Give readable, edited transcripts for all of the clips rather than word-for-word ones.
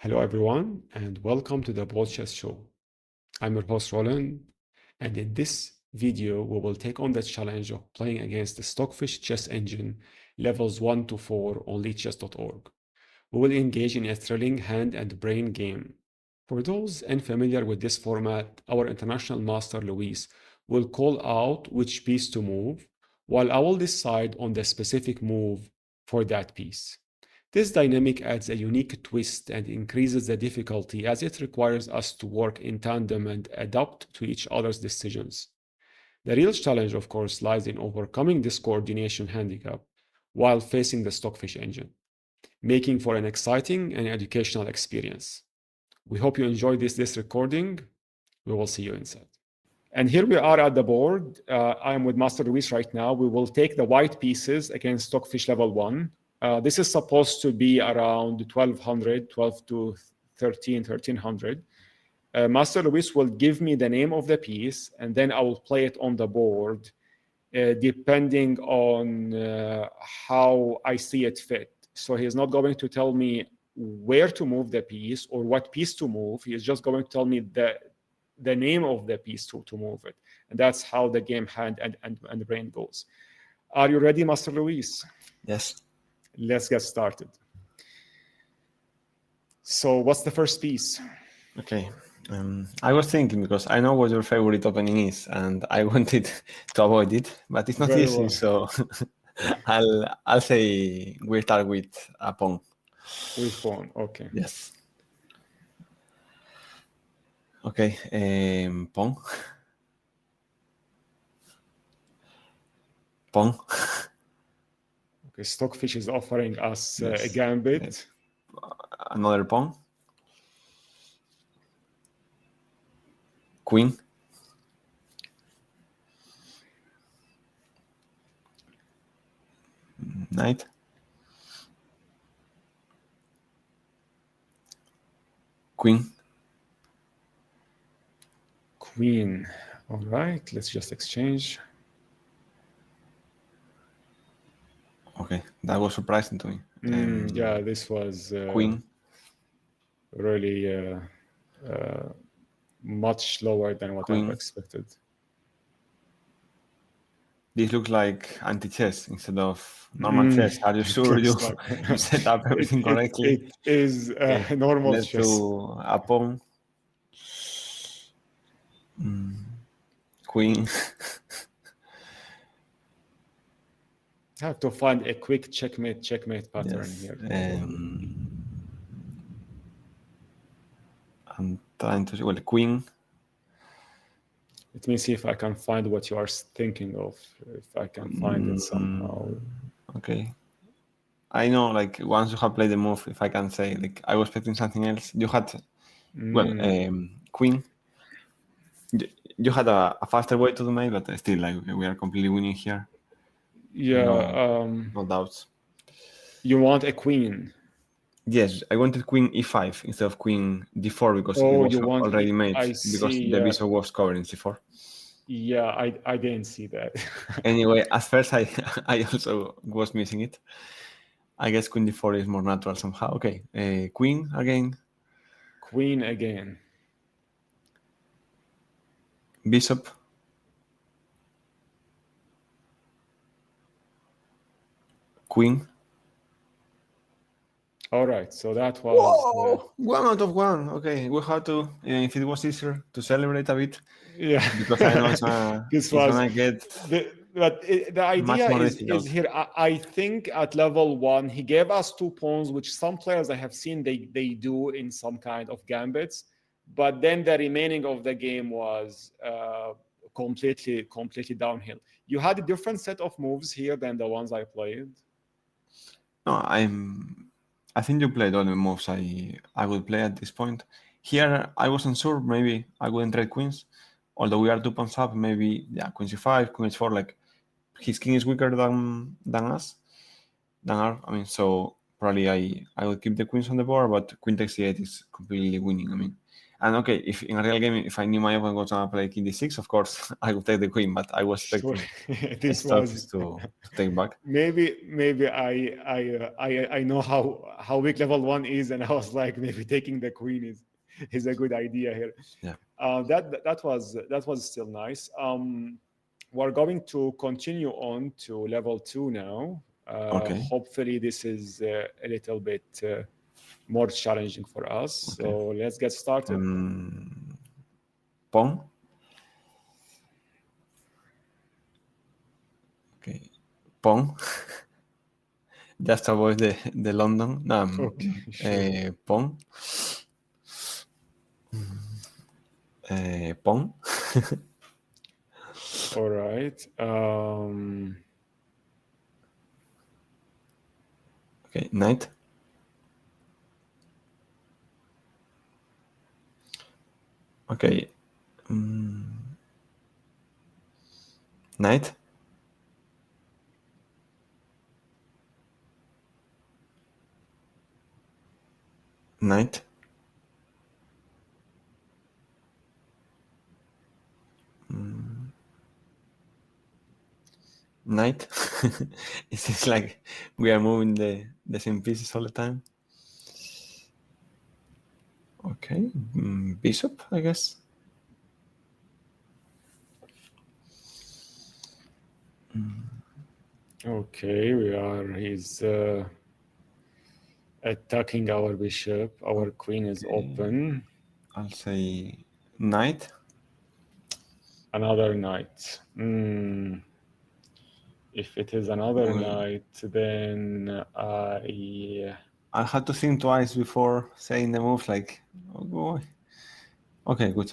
Hello, everyone, and welcome to the Bold Chess Show. I'm your host, Roland, and in this video, we will take on the challenge of playing against the Stockfish chess engine levels 1 to 4 on leadchess.org. We will engage in a thrilling hand and brain game. For those unfamiliar with this format, our international master Luis will call out which piece to move, while I will decide on the specific move for that piece. This dynamic adds a unique twist and increases the difficulty as it requires us to work in tandem and adapt to each other's decisions. The real challenge, of course, lies in overcoming this coordination handicap while facing the Stockfish engine, making for an exciting and educational experience. We hope you enjoyed this recording. We will see you inside. And here we are at the board. I am with Master Luis right now. We will take the white pieces against Stockfish Level 1. This is supposed to be around 1200, 12 to 1300. Master Luis will give me the name of the piece, and then I will play it on the board, depending on how I see it fit. So he's not going to tell me where to move the piece or what piece to move. He is just going to tell me the name of the piece to move it. And that's how the game hand and brain goes. Are you ready, Master Luis? Yes. Let's get started. So what's the first piece? Okay. I was thinking, because I know what your favorite opening is, and I wanted to avoid it, but it's not Very easy. well. So I'll say we start with a pawn. With pawn, okay. Yes. Okay. Pawn. Pawn. Okay, Stockfish is offering us a Yes. gambit. Another pawn. Queen. Knight. Queen. Queen. All right, let's just exchange. Okay, that was surprising to me. Yeah, this was Queen. really much lower than what Queen. I've expected. This looks like anti-chess instead of normal chess. Are you sure you set up everything correctly? It is normal Let's chess. do a pawn. Queen. I have to find a quick checkmate pattern Yes. here. I'm trying to see. Well, queen. Let me see if I can find what you are thinking of, if I can find it somehow. Okay. I know, like, once you have played the move, if I can say, like, I was expecting something else. You had, queen. You had a faster way to do mate, but still, like, we are completely winning here. Yeah. No doubts. You want a queen? Yes, I wanted queen e5 instead of queen d4 because it was already made. Because the bishop was covering c4. Yeah, I didn't see that. Anyway, at first I also was missing it. I guess queen d4 is more natural somehow. Okay, queen again. Queen again. Bishop. Queen. All right, so that was 1 out of 1. Okay, we have to, if it was easier, to celebrate a bit. Yeah, because I know it's gonna get. But the idea is here. I think at level 1 he gave us 2 pawns, which some players I have seen they do in some kind of gambits, but then the remaining of the game was completely downhill. You had a different set of moves here than the ones I played. No, I think you played all the moves I would play at this point. Here I wasn't sure. Maybe I wouldn't trade queens, although we are 2 pawns up. Maybe queen c5, queen h4. Like, his king is weaker than us, than our. I mean, so probably I would keep the queens on the board, but queen takes c8 is completely winning. I mean, And okay, if in a real game, if I knew my opponent was gonna play king d6, of course I would take the queen, but I was Sure. expecting This Stockfish was to take back. maybe I know how weak level 1 is, and I was like, maybe taking the queen is a good idea here. Yeah. That was still nice. We're going to continue on to level 2 now. Okay. Hopefully this is a little bit more challenging for us. Okay. So let's get started. Pawn. Okay. Pawn. Just avoid the London. No, Okay, sure. pawn. Pawn. All right. Okay, knight. Okay. Knight. Knight. Knight. It seems like we are moving the same pieces all the time. Okay. Bishop, I guess. Okay, he's attacking our bishop. Our queen is open. I'll say knight. Another knight. If it is another knight, then I had to think twice before saying the moves. Like, oh boy. Okay, good.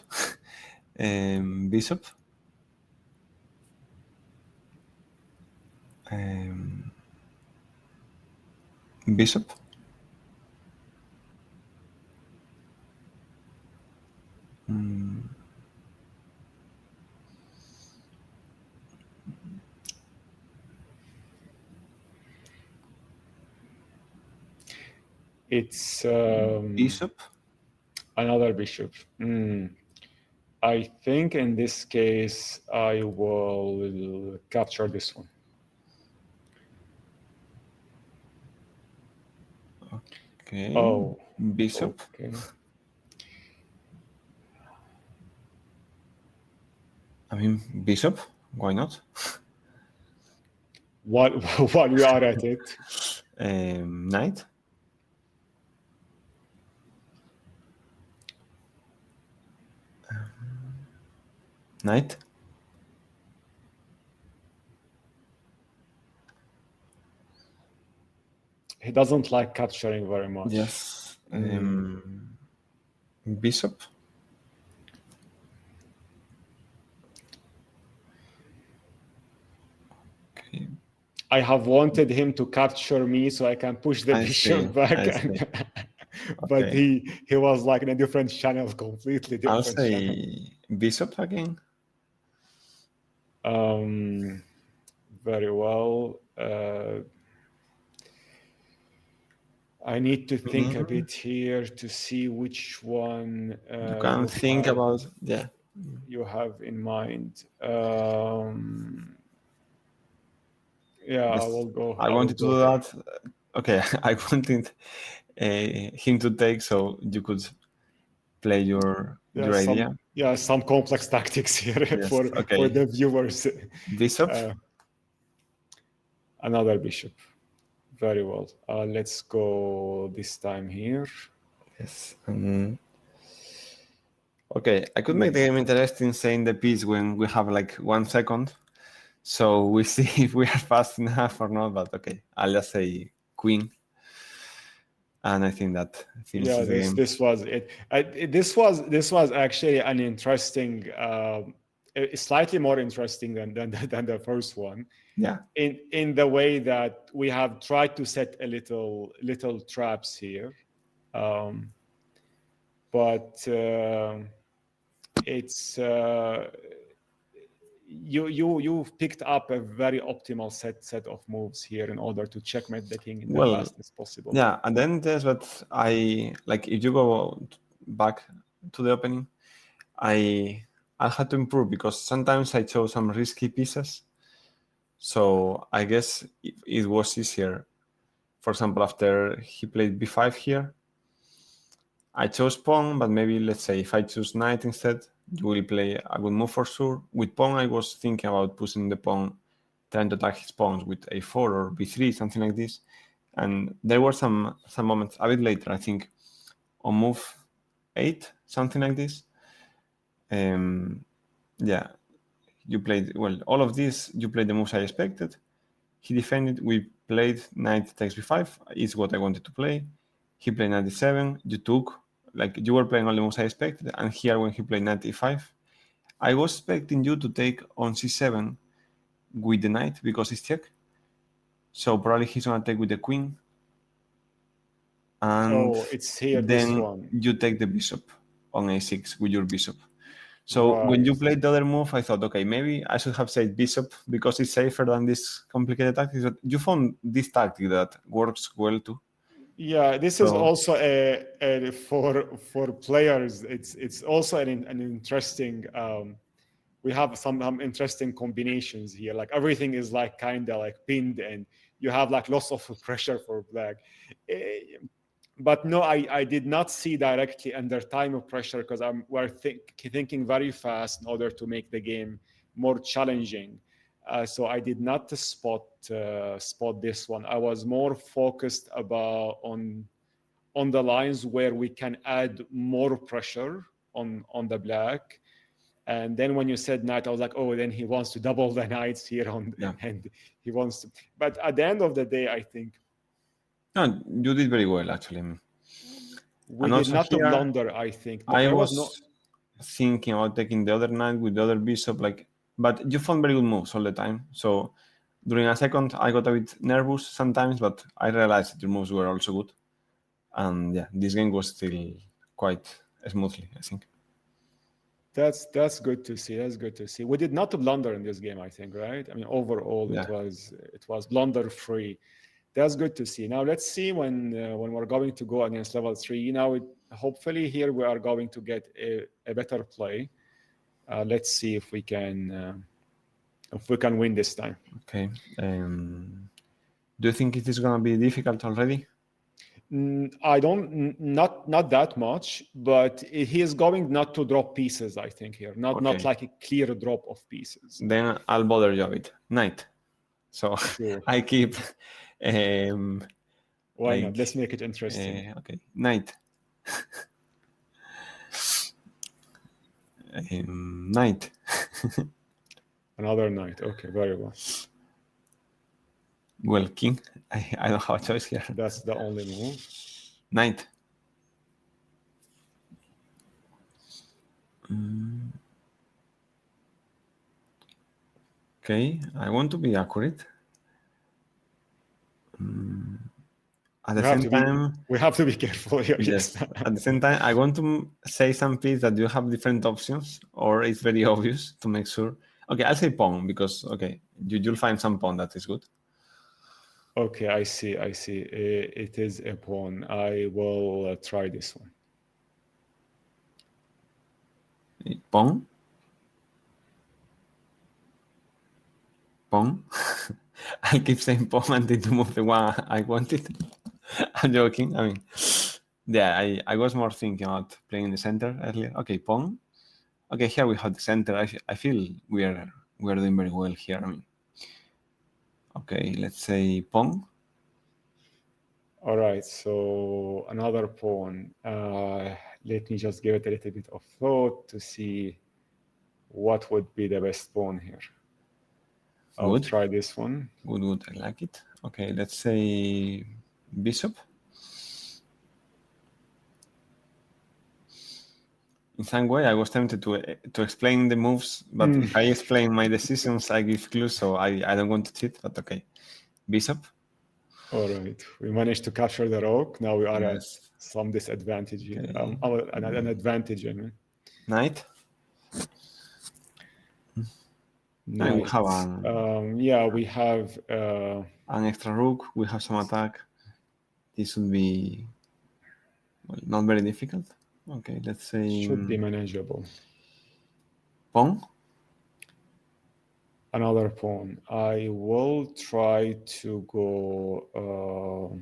Bishop. Bishop. it's Bishop. another bishop. I think in this case I will capture this one. Okay. Oh, Bishop. okay. I mean, bishop. Why not? While we are at it, Knight. Knight. he doesn't like capturing very much. Yes. Bishop. Okay. I have wanted him to capture me so I can push the bishop back, but Okay. he was like in a different channel, completely I'll different channel. say bishop again. Very well. I need to think a bit here to see which one You can think about, yeah. you have in mind. Yeah, Yes. I will go. I wanted to do that. Okay, I wanted him to take so you could play your idea. Some complex tactics here Yes, for the viewers. Bishop. Another bishop. Very well. Let's go this time here. Yes. Okay, I could make the game interesting saying the piece when we have like 1 second. So we see if we are fast enough or not, but okay, I'll just say queen. And I think that finishes the game. This was it. This was actually an interesting, slightly more interesting than the first one. Yeah. In the way that we have tried to set a little traps here, but it's you've picked up a very optimal set of moves here in order to checkmate the king in the fastest possible. Yeah, and then there's what I like. If you go back to the opening, I had to improve because sometimes I chose some risky pieces. So I guess it was easier. For example, after he played b5 here, I chose pawn, but maybe let's say if I choose knight instead, you will play a good move for sure. With pawn, I was thinking about pushing the pawn, trying to attack his pawns with a4 or b3, something like this. And there were some moments a bit later, I think, on move 8, something like this. Yeah, you played well. All of this, you played the moves I expected. He defended. We played knight takes b5. Is what I wanted to play. He played knight d7. You took, like, you were playing all the moves I expected. And here, when he played knight e5, I was expecting you to take on c7 with the knight because it's check. So probably he's gonna take with the queen, and Oh, it's here, this then one. you take the bishop on a6 with your bishop. So when you Right. played the other move, I thought, okay, maybe I should have said bishop because it's safer than this complicated tactic. But you found this tactic that works well too. Yeah, this is So also a for players. It's also an interesting. We have some interesting combinations here. Like everything is like kind of like pinned, and you have like lots of pressure for black. But no, I did not see directly under time of pressure because we're thinking very fast in order to make the game more challenging. So I did not spot this one. I was more focused about on the lines where we can add more pressure on the black. And then when you said knight, I was like, oh, then he wants to double the knights here on, yeah, and he wants to. But at the end of the day, I think no, you did very well actually. we And did also not here, blunder. I think no, I there was no. was thinking about taking the other knight with the other bishop, like, but you found very good moves all the time. So during a second, I got a bit nervous sometimes, but I realized that your moves were also good. And yeah, this game was still quite smoothly, I think. That's good to see. That's good to see. We did not blunder in this game, I think, right? I mean, overall, Yeah. it was blunder free. That's good to see. Now let's see when we're going to go against level 3. Now, hopefully here we are going to get a better play. Let's see if we can win this time. Okay. Do you think it is gonna be difficult already? I don't not that much, but he is going not to drop pieces. I think here, not Okay. like a clear drop of pieces. Then I'll bother you a bit. Knight. So Sure, I keep um why not? Let's like make it interesting. okay. Knight. Knight. Another knight. Okay, very well. Well, king. I don't have a choice here. That's the only move. Knight. Okay, I want to be accurate. At the same time, We have to be careful here. yes. At the same time, I want to say some piece that you have different options, or it's very obvious to make sure. Okay, I'll say pawn because okay, you'll find some pawn that is good. Okay, I see. I see. It is a pawn. I will try this one. Pawn. Pawn. I keep saying pawn until to move the one I wanted. I'm joking. I mean, yeah, I was more thinking about playing in the center earlier. Okay, pawn. Okay, here we have the center. I feel we are doing very well here. I mean, okay, let's say pawn. All right, so another pawn. Let me just give it a little bit of thought to see what would be the best pawn here. I'll Good. try this one. Good. I like it. Okay, let's say bishop. In some way, I was tempted to explain the moves, but if I explain my decisions, I give clues, so I don't want to cheat. But okay, bishop. All right, we managed to capture the rook. Now we are at Yes. some disadvantage here. Okay. An advantage, I mean. Knight. And we Knight. have Yeah, we have. an extra rook. We have some attack. This would be well, not very difficult. Okay, let's say Should be manageable. pawn. Another pawn. I will try to go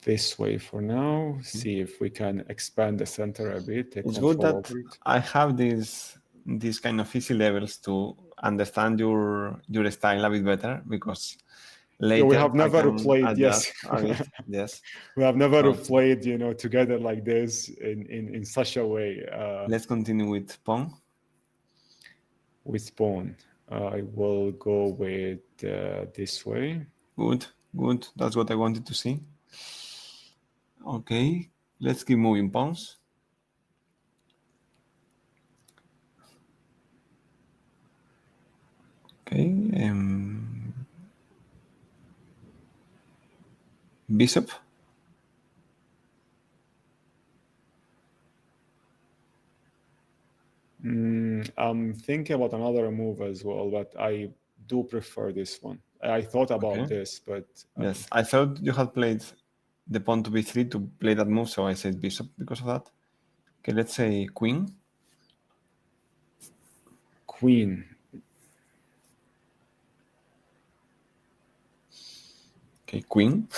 this way for now. See if we can expand the center a bit, take It's good control that over it. I have these kind of easy levels to understand your style a bit better, because Yeah, we later have I never can played, yes. adjust a bit. Yes. We have never So played, together like this in such a way let's continue with pawn. with pawn. I will go with this way. Good, good. That's what I wanted to see. Okay, let's keep moving pawns. Okay, bishop. I'm thinking about another move as well, but I do prefer this one. I thought about Okay. this, but Yes, I thought you had played the pawn to b3 to play that move, so I said bishop because of that. Okay, let's say queen. queen. Okay, queen.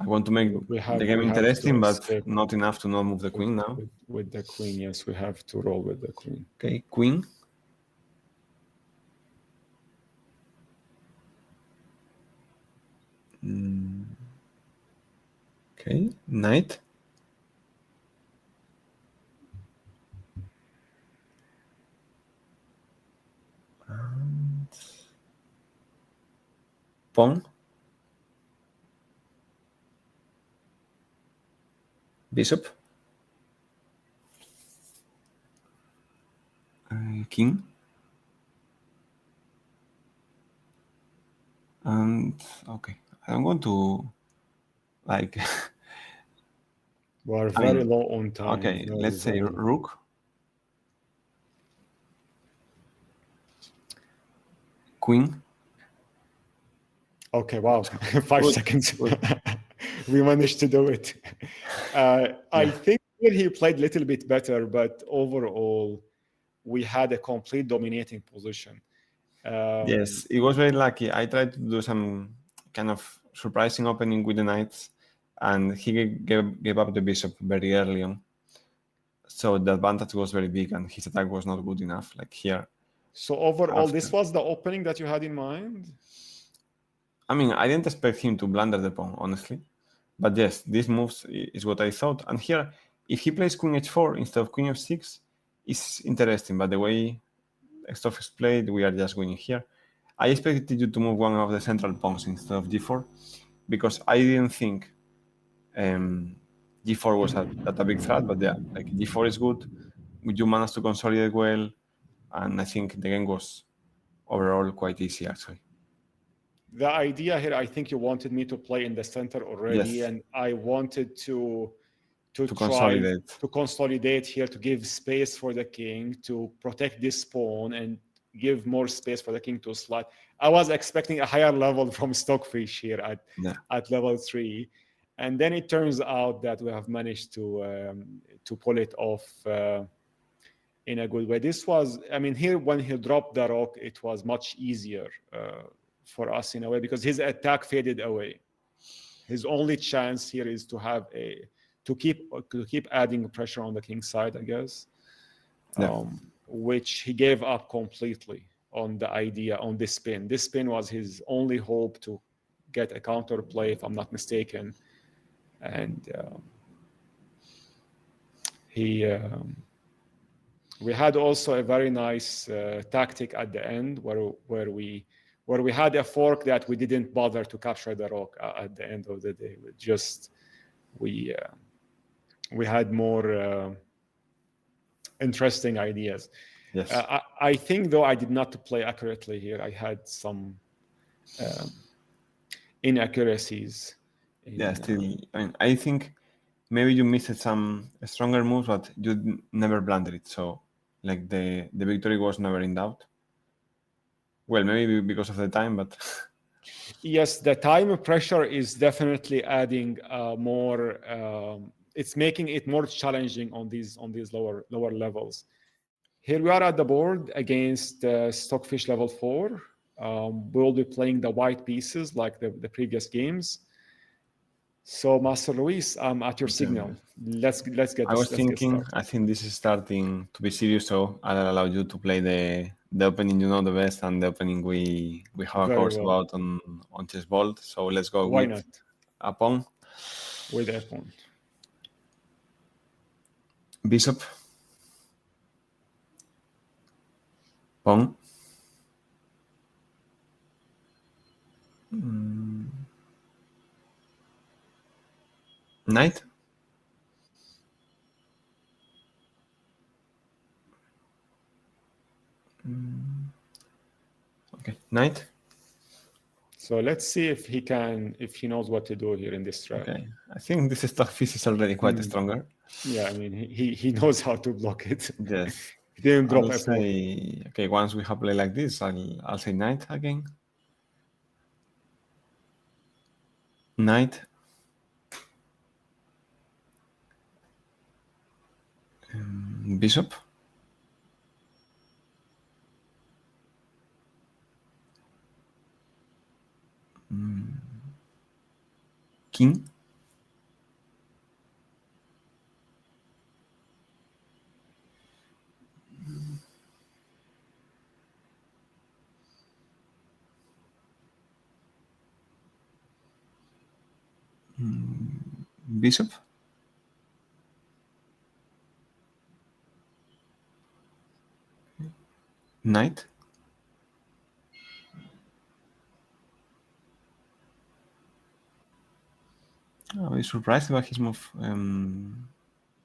I want to make We the have game we have to interesting, but escape not enough to not move the queen now. with the queen. Yes, we have to roll with the queen. Okay, queen. Okay, knight. And pawn. Bishop. King. And okay, I'm going to like. We are I very mean, low on time. okay, Very, let's say very low. rook. Queen. Okay, wow. 5 Good, seconds. good. We managed to do it. I think he played a little bit better, but overall, we had a complete dominating position. Yes, it was very lucky. I tried to do some kind of surprising opening with the knights, and he gave up the bishop very early on. So the advantage was very big, and his attack was not good enough. Like here. So overall, this After. was the opening that you had in mind? I mean, I didn't expect him to blunder the pawn, honestly. But yes, these moves is what I thought. And here, if he plays queen h4 instead of queen f6, it's interesting. But the way Stockfish played, we are just winning here. I expected you to move one of the central pawns instead of g4, because I didn't think g4 was a big threat. But yeah, like g4 is good. You managed to consolidate well, and I think the game was overall quite easy actually. The idea here, I think you wanted me to play in the center already, Yes, and I wanted to to try consolidate. to consolidate here, to give space for the king, to protect this pawn and give more space for the king to slide. I was expecting a higher level from Stockfish here at level 3, and then it turns out that we have managed to pull it off in a good way. This was, I mean, here when he dropped the rock, it was much easier for us in a way, because his attack faded away. His only chance here is to have to keep adding pressure on the king side, I guess, which he gave up completely on the idea on this spin. This spin was his only hope to get a counter play, if I'm not mistaken, and we had also a very nice tactic at the end where we had a fork that we didn't bother to capture the rock at the end of the day. We had more interesting ideas. Yes. I think, though, I did not play accurately here. I had some inaccuracies. Yeah, still, I think maybe you missed some stronger moves, but you never blundered it. So, like the victory was never in doubt. Well, maybe because of the time, but yes, the time pressure is definitely adding more it's making it more challenging on these lower levels. Here we are at the board against Stockfish level 4. We'll be playing the white pieces like the previous games. So, Master Luis, I'm at your signal. Let's get I was thinking, started. I think this is starting to be serious, so I'll allow you to play the opening you know the best and the opening we have a Very course well. about on Chess Vault. So let's go Why with not? a pawn, With a pawn. bishop, pawn, knight, okay, knight, So let's see if he knows what to do here in this trap. okay. I think this Stockfish is already quite stronger. Yeah, I mean, he knows how to block it. Yes. He didn't drop I'll a pawn. say, okay, once we have play like this, I'll say knight again. Knight. Bishop. King. Bishop. Knight. I was surprised by his move.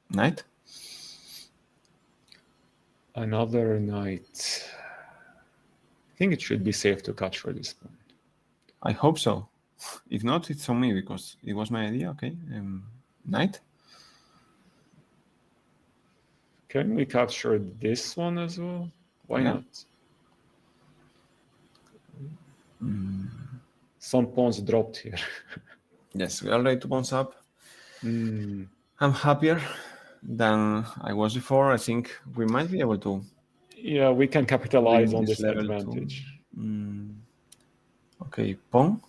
Knight. Another knight. I think it should be safe to capture this pawn. I hope so. If not, it's on me because it was my idea. Okay. Knight. Can we capture this one as well? Why Yeah. not? Some pawns dropped here. Yes, we are ready to bounce up. Mm. I'm happier than I was before. I think we might be able to Yeah, we can capitalize bring on this this level advantage. to. Okay, pawn.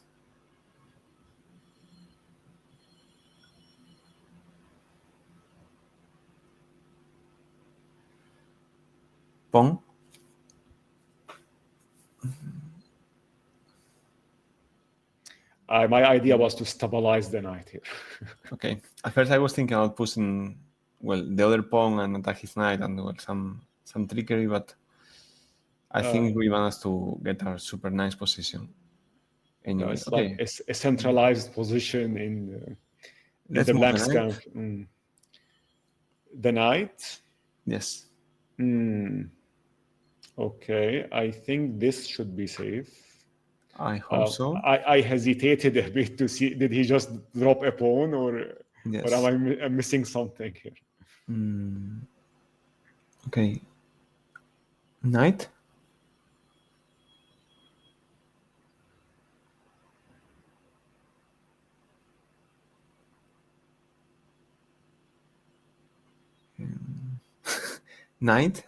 Pawn. My idea was to stabilize the knight here. Okay. At first, I was thinking about pushing, well, the other pawn and attack his knight and well, some trickery, but I think we managed to get a super nice position. Anyway, It's okay. like a centralized position in Let's the move black the knight. camp. The knight. Yes. Okay, I think this should be safe. I hope so. I hesitated a bit to see, did he just drop a pawn or Yes. am I missing something here? Okay. Knight. Knight.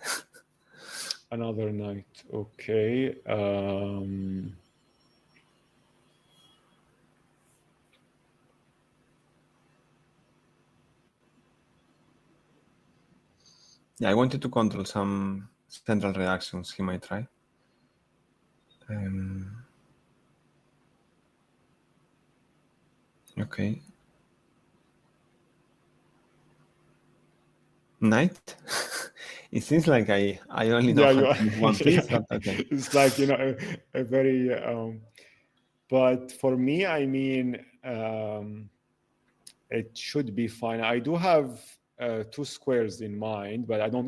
Another knight. Okay. Yeah, I wanted to control some central reactions he might try. Okay. Knight. It seems like I only know how to move one piece, but okay. It's like, a very, but for me, I mean, it should be fine. I do have two squares in mind, but I don't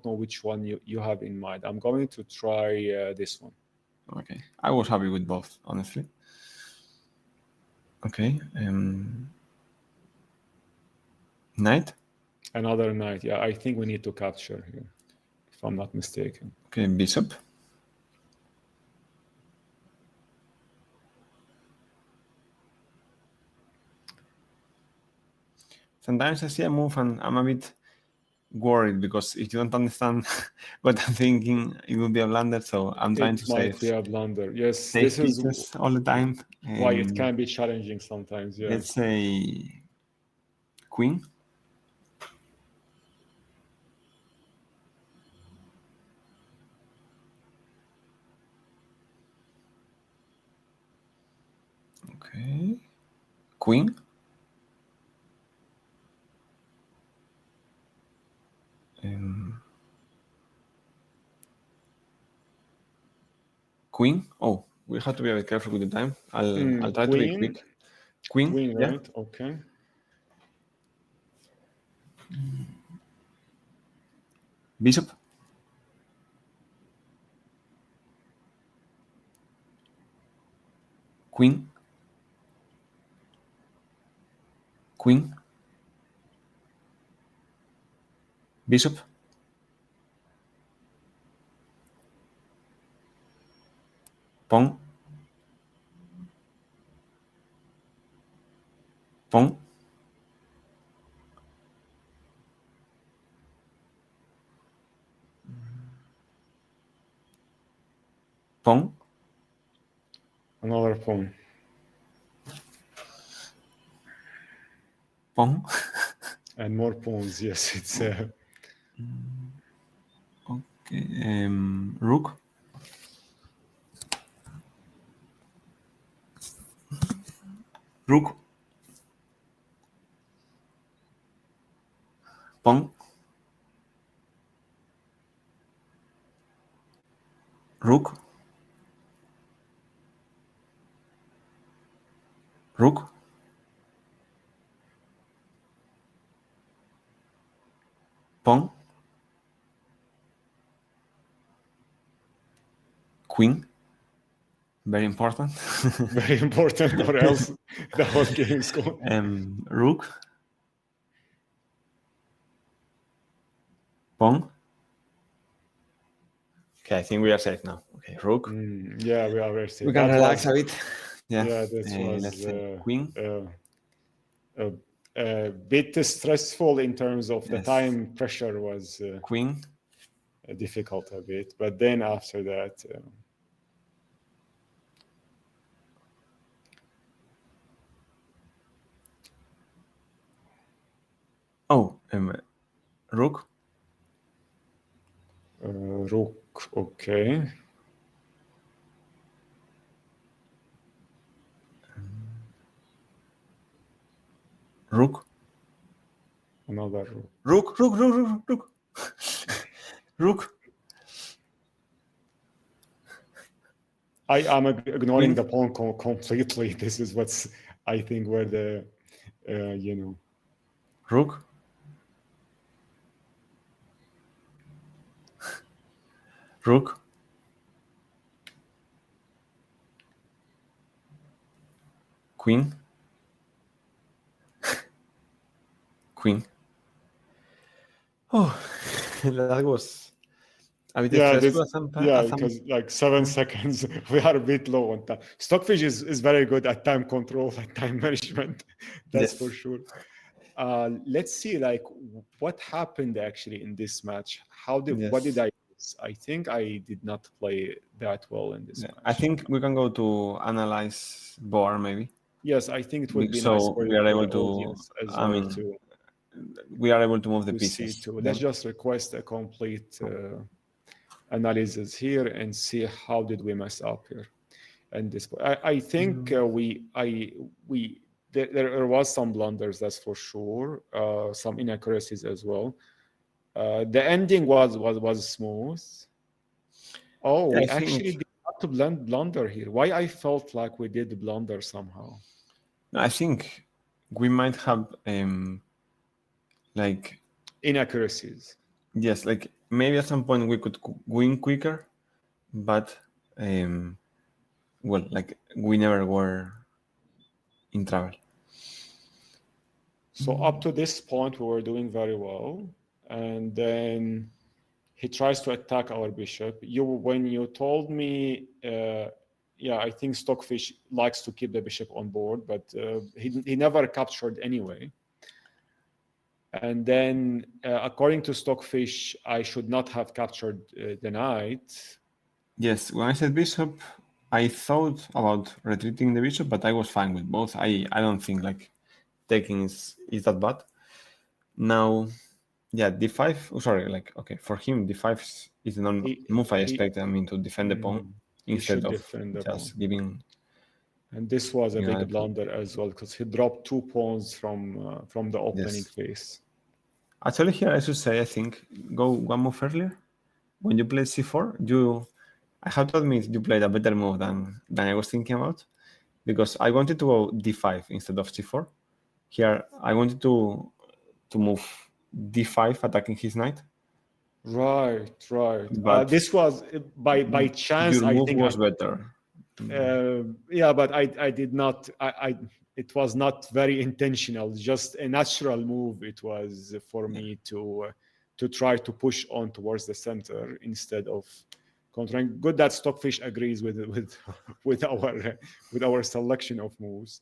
know which one you have in mind. I'm going to try this one. Okay. I was happy with both, honestly. Okay. Knight. Another knight. Yeah, I think we need to capture here, if I'm not mistaken. Okay, bishop. sometimes I see a move and I'm a bit worried because if you don't understand what I'm thinking, it will be a blunder. So I'm trying to It might save be a blunder. Yes, safe this is pieces all the time. why it can be challenging sometimes. Yeah. Let's say queen. Okay. Queen. Queen. Oh, we have to be a bit careful with the time. I'll try to be Queen, quick. Queen. queen, Yeah. right? Okay. Bishop. Queen. Queen. Bishop. Pawn. Pawn. Pawn. Another pawn. Pawn. And more pawns. Yes, it's Okay. Rook. Rook. Pawn. Rook. Rook. Pawn. Queen. Very important. very important, or else the whole game is gone. Rook. Pawn. Okay, I think we are safe now. Okay, rook. Yeah, we are very safe. We can That relax was, a bit. Yeah. yeah, this was Let's say queen. A bit stressful in terms of the Yes. time pressure was Queen. difficult a bit, but then after that, Oh, rook. rook, okay. Rook. Another rook. Rook. Rook. Rook. Rook. Rook. Rook. I am ignoring Queen. the pawn completely. This is what's, I think, where the, you know, Rook. Rook. Queen. Queen. Oh, that was a bit yeah, stressful this, at some time. yeah, because like 7 seconds, we are a bit low on time. Stockfish is very good at time control and time management. That's for Yes. sure. Let's see, like, what happened actually in this match. What did Yes. I miss? I think I did not play that well in this Yeah. I match. think we can go to analyze board maybe. Yes, I think it would be nice So we are for able the to. audience as I well mean, we are able to move the to see pieces. too. Let's Then. just request a complete analysis here and see how did we mess up here. And this, I think there was some blunders, that's for sure. Some inaccuracies as well. The ending was smooth. Oh, Yeah, we I actually think. did not to blunder here. Why I felt like we did blunder somehow? I think we might have like Inaccuracies. yes, like maybe at some point we could win quicker, but well, like we never were in trouble. So up to this point, we were doing very well, and then he tries to attack our bishop. When you told me, yeah, I think Stockfish likes to keep the bishop on board, but he never captured anyway. And then, according to Stockfish, I should not have captured the knight. Yes, when I said bishop, I thought about retreating the bishop, but I was fine with both. I don't think like taking is that bad. Now, yeah, d5. Oh, sorry, like okay, for him d5 is the normal move I He expected. I mean, to defend the pawn he instead should of defend the pawn. just giving And this was a another big pawn. blunder as well, because he dropped 2 pawns from the opening Yes. phase. Actually, here I should say I think go one move earlier. When you played c4, I have to admit you played a better move than I was thinking about, because I wanted to go d5 instead of c4. Here I wanted to move d5 attacking his knight, Right. but This was by chance, your I move think. was better. Yeah, but I did not. It was not very intentional. Just a natural move. It was for me to try to push on towards the center instead of controlling. Good that Stockfish agrees with our selection of moves.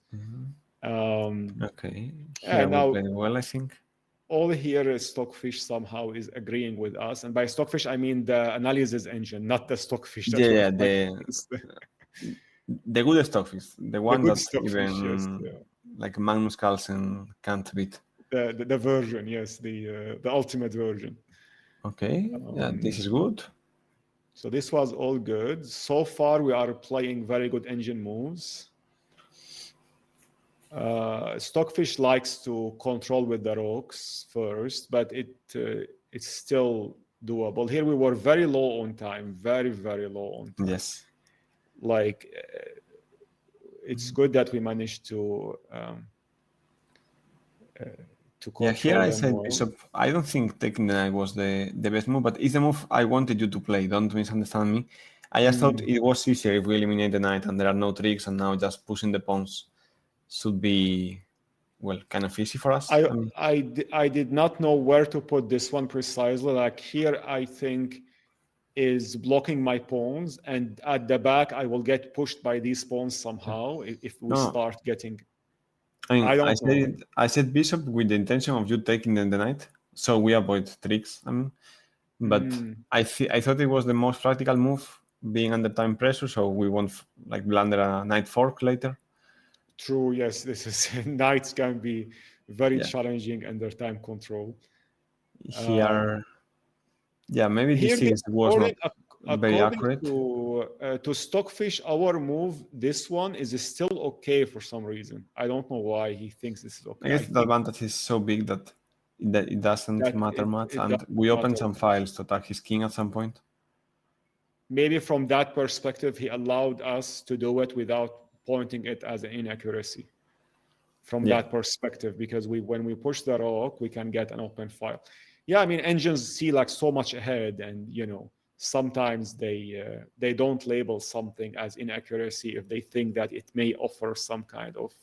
Okay, here And we now played well, I think. all here is Stockfish somehow is agreeing with us, and by Stockfish I mean the analysis engine, not the Stockfish that Yeah, we're yeah, playing the against. the good Stockfish, the The one good that Stockfish, yes. even like Magnus Carlsen can't beat. The version, yes, the ultimate version. Okay, yeah, this Um, is good. so this was all good. So far, we are playing very good engine moves. Stockfish likes to control with the rocks first, but it's still doable. Here we were very low on time, very low on time. Yes. Like it's good that we managed to Yeah, here control I them said well. bishop. I don't think taking the knight was the best move, but it's the move I wanted you to play. Don't misunderstand me. I just thought it was easier if we eliminate the knight and there are no tricks, and now just pushing the pawns should be, well, kind of easy for us. I mean, I did not know where to put this one precisely. Like here, I think is blocking my pawns, and at the back, I will get pushed by these pawns somehow if we no, start getting. I mean, I don't know. I said bishop with the intention of you taking the knight, so we avoid tricks. I mean, but I thought it was the most practical move, being under time pressure, so we won't like blunder a knight fork later. True. Yes, this is knights can be very Yeah, challenging under time control. here, yeah, maybe Here, this is was not very according accurate. to Stockfish, our move, this one is still okay for some reason. I don't know why he thinks this is I okay. I guess the think advantage is so big that it doesn't that matter much, it and doesn't we open matter. some files to attack his king at some point. Maybe from that perspective, he allowed us to do it without pointing it as an inaccuracy. From Yeah, that perspective, because when we push the rock, we can get an open file. Yeah, I mean engines see like so much ahead, and sometimes they don't label something as inaccuracy if they think that it may offer some kind of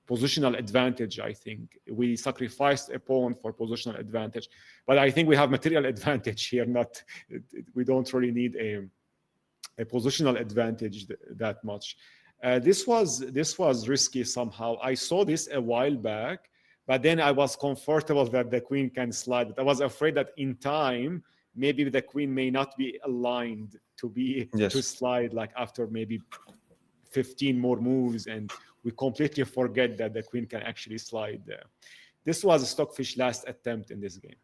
positional advantage. I think we sacrificed a pawn for positional advantage, but I think we have material advantage here. Not we don't really need a positional advantage that much. This was risky somehow. I saw this a while back, but then I was comfortable that the queen can slide. I was afraid that in time maybe the queen may not be aligned to yes. slide like after maybe 15 more moves, and we completely forget that the queen can actually slide there. This was Stockfish last attempt in this game.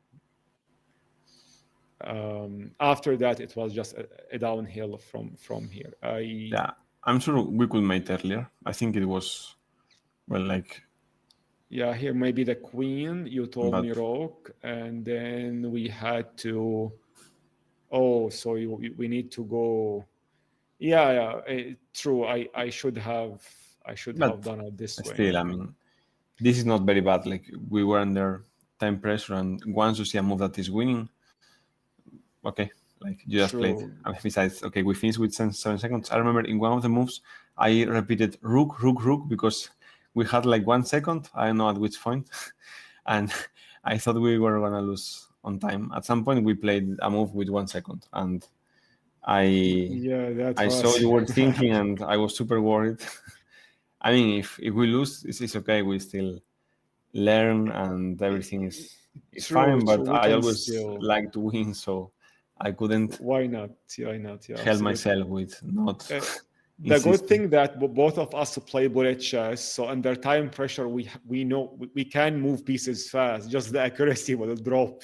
After that, it was just a downhill from here. Yeah, I'm sure we could mate earlier. I think it was, well, like, Yeah, here maybe the queen. You told me but rook, and then we had to. Oh, so we need to go. Yeah, true. I should have but done it this way. still, I mean, this is not very bad. Like we were under time pressure, and once you see a move that is winning, okay, like you just played. True. I mean, besides, okay, we finished with 7 seconds. I remember in one of the moves, I repeated rook, rook, rook because we had like 1 second. I don't know at which point, and I thought we were gonna lose on time. At some point, we played a move with 1 second, and I Yeah, that I saw was. you were thinking, and I was super worried. I mean, if we lose, it's okay. We still learn, and everything is it's True, fine, but we I can always still. like to win, so I couldn't Why not? Why not? Yeah, help absolutely. myself with not Uh, the good insisting. thing that both of us play bullet chess, so under time pressure, we know we can move pieces fast. Just the accuracy will drop,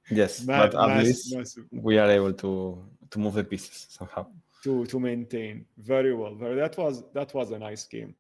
Yes, but at least Massive we are able to move the pieces somehow. to maintain. Very well. That was a nice game.